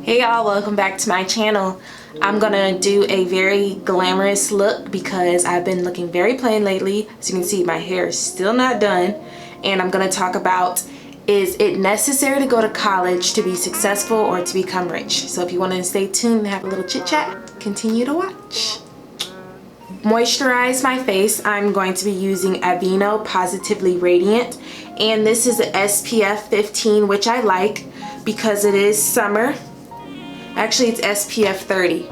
Hey y'all, welcome back to my channel. I'm gonna do a very glamorous look because I've been looking very plain lately. As you can see, my hair is still not done, and I'm gonna talk about, is it necessary to go to college to be successful or to become rich? So if you want to stay tuned and have a little chit chat, continue to watch. Moisturize my face, I'm going to be using Aveeno Positively Radiant, and this is an SPF 15, which I like because it is summer. Actually, it's SPF 30,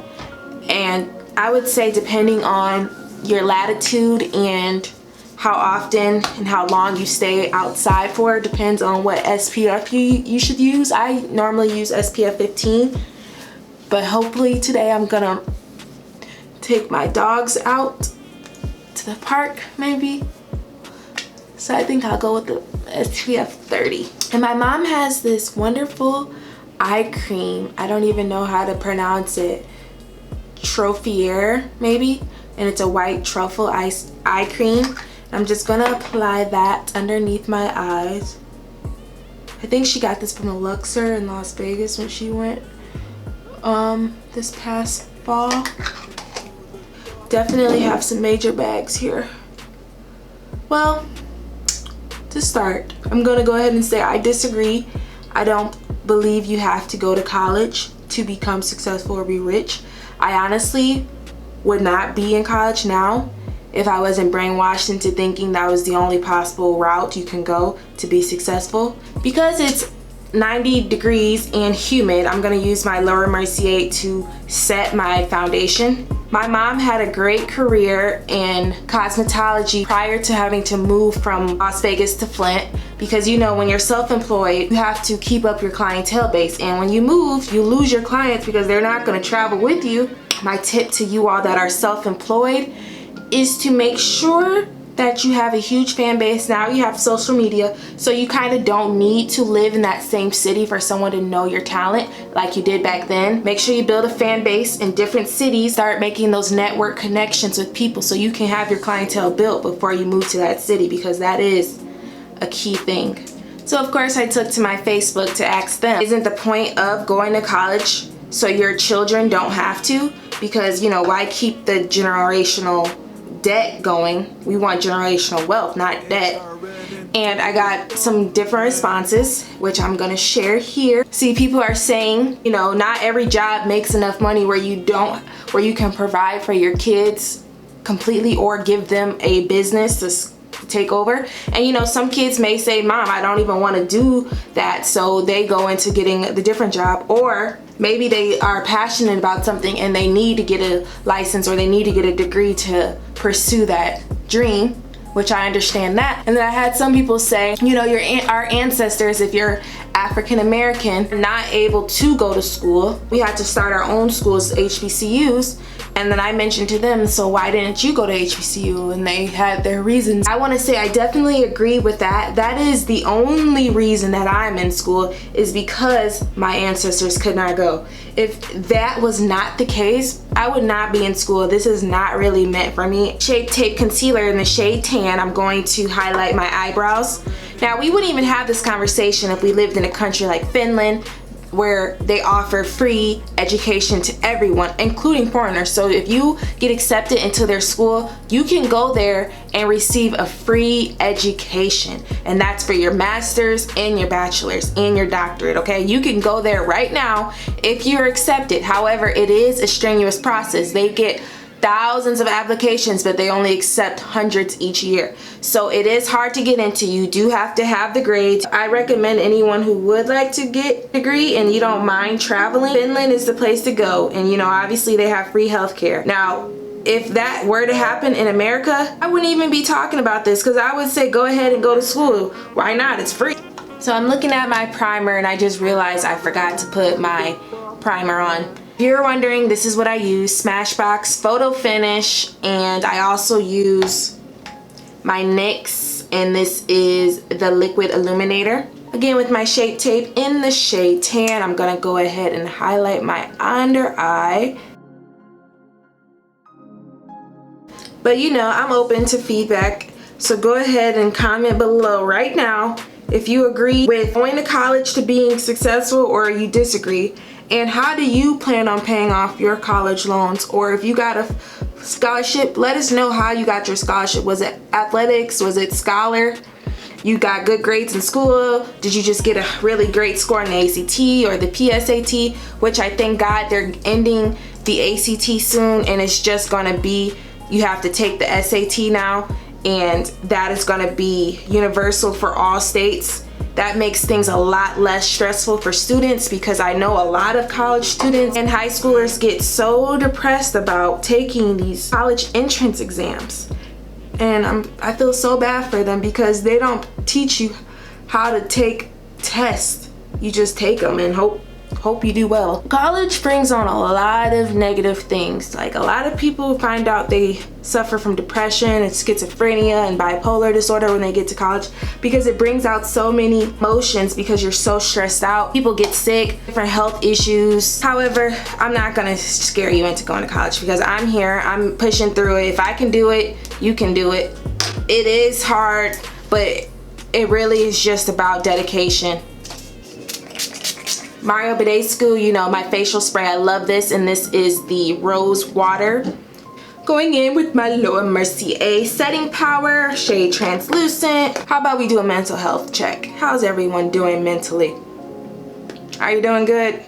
and I would say depending on your latitude and how often and how long you stay outside for, depends on what SPF you should use. I normally use SPF 15, but hopefully today I'm gonna take my dogs out to the park maybe, so I think I'll go with the SPF 30. And my mom has this wonderful eye cream, I don't even know how to pronounce it, Trophier maybe, and it's a white truffle eye cream. I'm just gonna apply that underneath my eyes. I think she got this from a Luxor in Las Vegas when she went this past fall. Definitely have some major bags here. Well, to start, I'm gonna go ahead and say I disagree. I don't believe you have to go to college to become successful or be rich. I honestly would not be in college now if I wasn't brainwashed into thinking that was the only possible route you can go to be successful. Because it's 90 degrees and humid, I'm gonna use my Laura Mercier to set my foundation. My mom had a great career in cosmetology prior to having to move from Las Vegas to Flint, because you know, when you're self-employed, you have to keep up your clientele base, and when you move, you lose your clients because they're not going to travel with you. My tip to you all that are self-employed is to make sure that you have a huge fan base. Now you have social media, so you kind of don't need to live in that same city for someone to know your talent like you did back then. Make sure you build a fan base in different cities. Start making those network connections with people so you can have your clientele built before you move to that city, because that is a key thing. So of course I took to my Facebook to ask them, isn't the point of going to college so your children don't have to? Because, you know, why keep the generational debt going? We want generational wealth, not debt. And I got some different responses, which I'm gonna share here. See, people are saying, you know, not every job makes enough money where you can provide for your kids completely or give them a business to take over. And you know, some kids may say, Mom, I don't even want to do that, so they go into getting the different job. Or maybe they are passionate about something and they need to get a license or they need to get a degree to pursue that dream, which I understand that. And then I had some people say, you know, our ancestors, if you're African American, not able to go to school, we had to start our own schools, HBCUs. And then I mentioned to them, so why didn't you go to HBCU? And they had their reasons. I want to say I definitely agree with that. That is the only reason that I'm in school, is because my ancestors could not go. If that was not the case, I would not be in school. This is not really meant for me. Shape Tape Concealer in the shade Tan, I'm going to highlight my eyebrows. Now, we wouldn't even have this conversation if we lived in a country like Finland, where they offer free education to everyone, including foreigners. So if you get accepted into their school, you can go there and receive a free education, and that's for your master's and your bachelor's and your doctorate. Okay, you can go there right now if you're accepted. However, it is a strenuous process. They get thousands of applications, but they only accept hundreds each year. So it is hard to get into. You do have to have the grades. I recommend anyone who would like to get a degree and you don't mind traveling, Finland is the place to go. And you know, obviously they have free healthcare. Now, if that were to happen in America, I wouldn't even be talking about this, because I would say go ahead and go to school. Why not? It's free. So I'm looking at my primer and I just realized I forgot to put my primer on. If you're wondering, this is what I use: Smashbox Photo Finish, and I also use my NYX, and this is the Liquid Illuminator. Again, with my Shape Tape in the shade Tan, I'm gonna go ahead and highlight my under eye. But you know, I'm open to feedback, so go ahead and comment below right now if you agree with going to college to being successful or you disagree. And how do you plan on paying off your college loans? Or if you got a scholarship, let us know how you got your scholarship. Was it athletics? Was it scholar? You got good grades in school? Did you just get a really great score in the ACT or the PSAT? Which I thank God they're ending the ACT soon, and it's just gonna be, you have to take the SAT now, and that is gonna be universal for all states. That makes things a lot less stressful for students, because I know a lot of college students and high schoolers get so depressed about taking these college entrance exams. And I feel so bad for them, because they don't teach you how to take tests. You just take them and hope you do well. College brings on a lot of negative things. Like, a lot of people find out they suffer from depression and schizophrenia and bipolar disorder when they get to college, because it brings out so many emotions, because you're so stressed out. People get sick, different health issues. However, I'm not gonna scare you into going to college, because I'm here, I'm pushing through it. If I can do it, you can do it. It is hard, but it really is just about dedication. Mario Badescu, you know, my facial spray, I love this, and this is the rose water. Going in with my Lower Mercier setting power, shade translucent. How about we do a mental health check? How's everyone doing mentally? Are you doing good?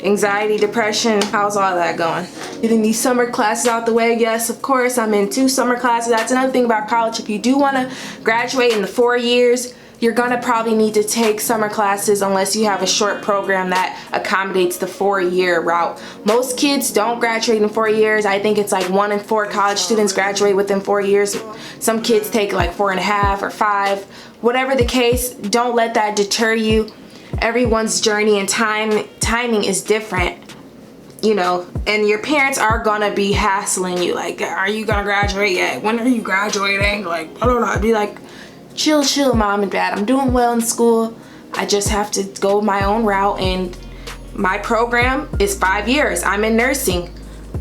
Anxiety, depression, how's all that going? Getting these summer classes out the way. Yes, of course, I'm in 2 summer classes. That's another thing about college. If you do want to graduate in the 4 years, you're gonna probably need to take summer classes, unless you have a short program that accommodates the 4-year route. Most kids don't graduate in 4 years. I think it's like 1 in 4 college students graduate within 4 years. Some kids take like 4.5 or 5. Whatever the case, don't let that deter you. Everyone's journey and timing is different, you know, and your parents are gonna be hassling you, like, are you gonna graduate yet? When are you graduating? Like, I don't know. I'd be like, chill, mom and dad. I'm doing well in school. I just have to go my own route, and my program is 5 years. I'm in nursing.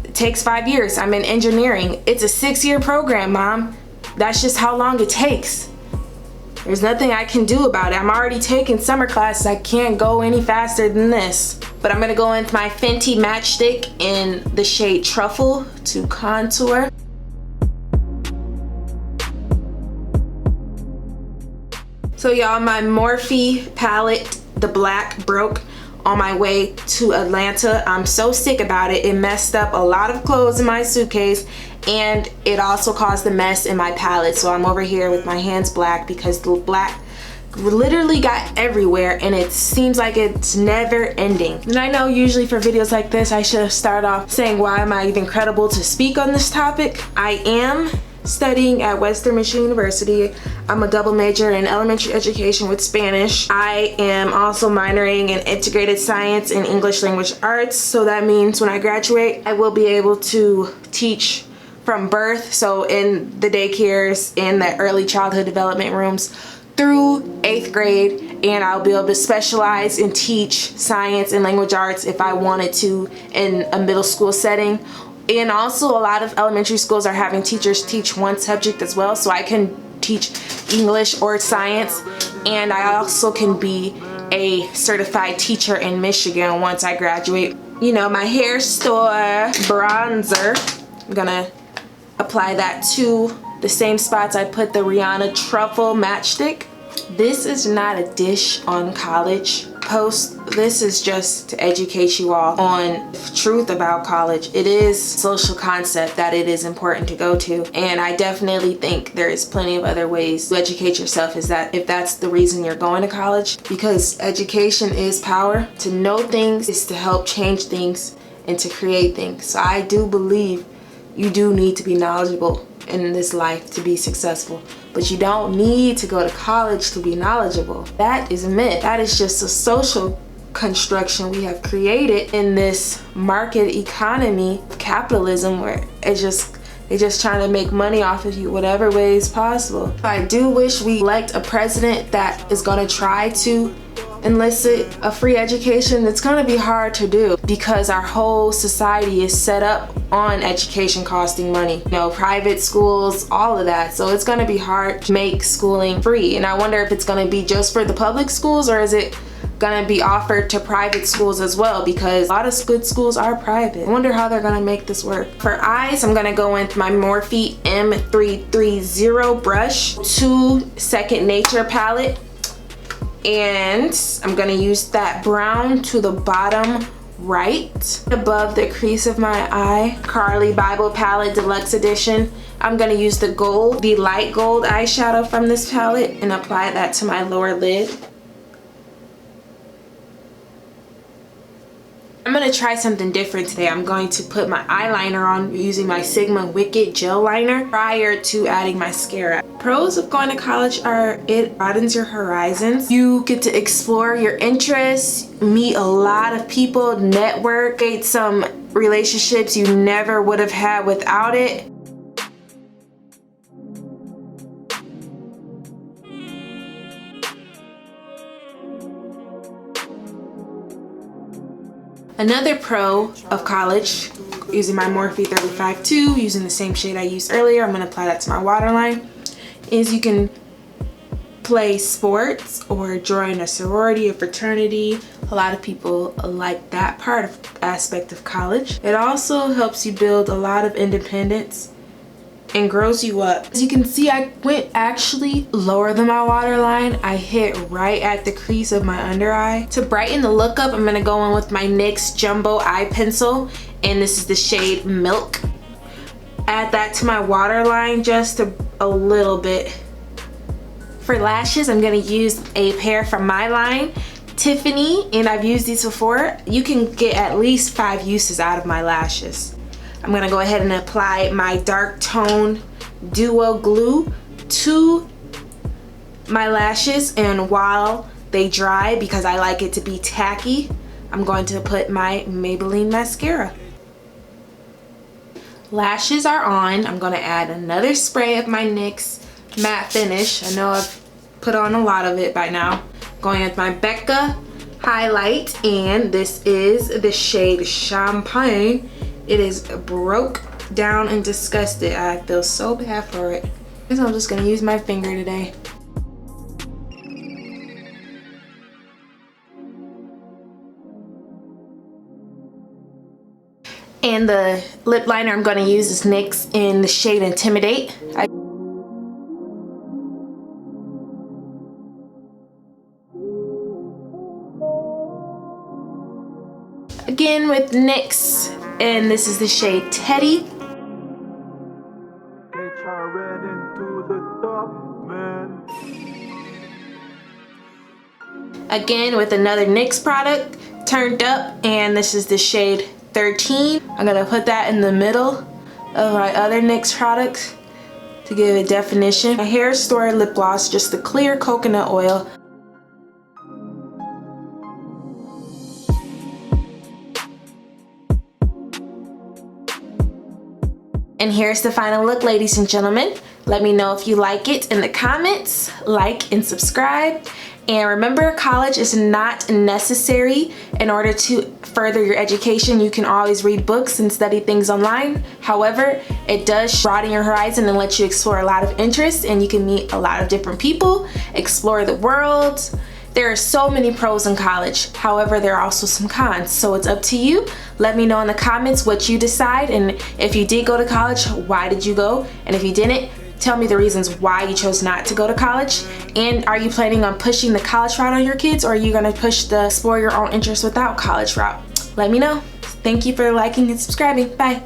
It takes 5 years. I'm in engineering. It's a 6-year program, Mom. That's just how long it takes. There's nothing I can do about it. I'm already taking summer classes. I can't go any faster than this. But I'm gonna go in with my Fenty matchstick in the shade Truffle to contour. So y'all, my Morphe palette, the black, broke on my way to Atlanta. I'm so sick about it. It messed up a lot of clothes in my suitcase, and it also caused a mess in my palette. So I'm over here with my hands black, because the black literally got everywhere, and it seems like it's never ending. And I know usually for videos like this, I should have started off saying, why am I even credible to speak on this topic? I am studying at Western Michigan University. I'm a double major in elementary education with Spanish. I am also minoring in integrated science and English language arts. So that means when I graduate, I will be able to teach from birth. So in the daycares, in the early childhood development rooms, through 8th grade, and I'll be able to specialize and teach science and language arts if I wanted to in a middle school setting. And also, a lot of elementary schools are having teachers teach one subject as well, so I can teach English or science, and I also can be a certified teacher in Michigan once I graduate. You know, my hair store bronzer, I'm gonna apply that to the same spots I put the Rihanna Truffle matchstick. This is not a dish on college post. This is just to educate you all on truth about college. It is social concept that it is important to go to, and I definitely think there is plenty of other ways to educate yourself, is that if that's the reason you're going to college, because education is power. To know things is to help change things and to create things. So I do believe you do need to be knowledgeable in this life to be successful, but you don't need to go to college to be knowledgeable. That is a myth. That is just a social construction we have created in this market economy of capitalism, where they're just trying to make money off of you whatever ways possible. I do wish we elect a president that is going to try to elicit a free education. It's going to be hard to do, because our whole society is set up on education costing money. You know, private schools, all of that. So it's going to be hard to make schooling free. And I wonder if it's going to be just for the public schools, or is it gonna be offered to private schools as well, because a lot of good schools are private. I wonder how they're gonna make this work. For eyes, I'm gonna go with my Morphe M330 brush, 2 Second Nature palette, and I'm gonna use that brown to the bottom right above the crease of my eye. Carly Bible palette deluxe edition. I'm gonna use the gold, the light gold eyeshadow from this palette, and apply that to my lower lid. I'm gonna try something different today. I'm going to put my eyeliner on using my Sigma Wicked gel liner prior to adding mascara. Pros of going to college are it broadens your horizons. You get to explore your interests, meet a lot of people, network, create some relationships you never would have had without it. Another pro of college, using my Morphe 35-2, using the same shade I used earlier, I'm going to apply that to my waterline, is you can play sports or join a sorority or fraternity. A lot of people like that aspect of college. It also helps you build a lot of independence and grows you up. As you can see, I went actually lower than my waterline. I hit right at the crease of my under eye. To brighten the look up, I'm gonna go in with my NYX Jumbo Eye Pencil, and this is the shade Milk. Add that to my waterline just a little bit. For lashes, I'm gonna use a pair from my line, Tiffany, and I've used these before. You can get at least 5 uses out of my lashes. I'm gonna go ahead and apply my dark tone duo glue to my lashes, and while they dry, because I like it to be tacky, I'm going to put my Maybelline mascara. Lashes are on. I'm gonna add another spray of my NYX matte finish. I know I've put on a lot of it by now. Going with my Becca highlight, and this is the shade Champagne. It is broke down and disgusted. I feel so bad for it. So I'm just gonna use my finger today. And the lip liner I'm gonna use is NYX in the shade Intimidate. Again with NYX, and this is the shade Teddy. Again with another NYX product, Turned Up, and this is the shade 13. I'm gonna put that in the middle of my other NYX products to give it definition. My Hair Store lip gloss, just the clear coconut oil. And here's the final look, ladies and gentlemen. Let me know if you like it in the comments, like and subscribe. And remember, college is not necessary in order to further your education. You can always read books and study things online. However, it does broaden your horizon and let you explore a lot of interests, and you can meet a lot of different people, explore the world. There are so many pros in college. However, there are also some cons, so it's up to you. Let me know in the comments what you decide, and if you did go to college, why did you go? And if you didn't, tell me the reasons why you chose not to go to college. And are you planning on pushing the college route on your kids, or are you gonna push the explore your own interests without college route? Let me know. Thank you for liking and subscribing. Bye.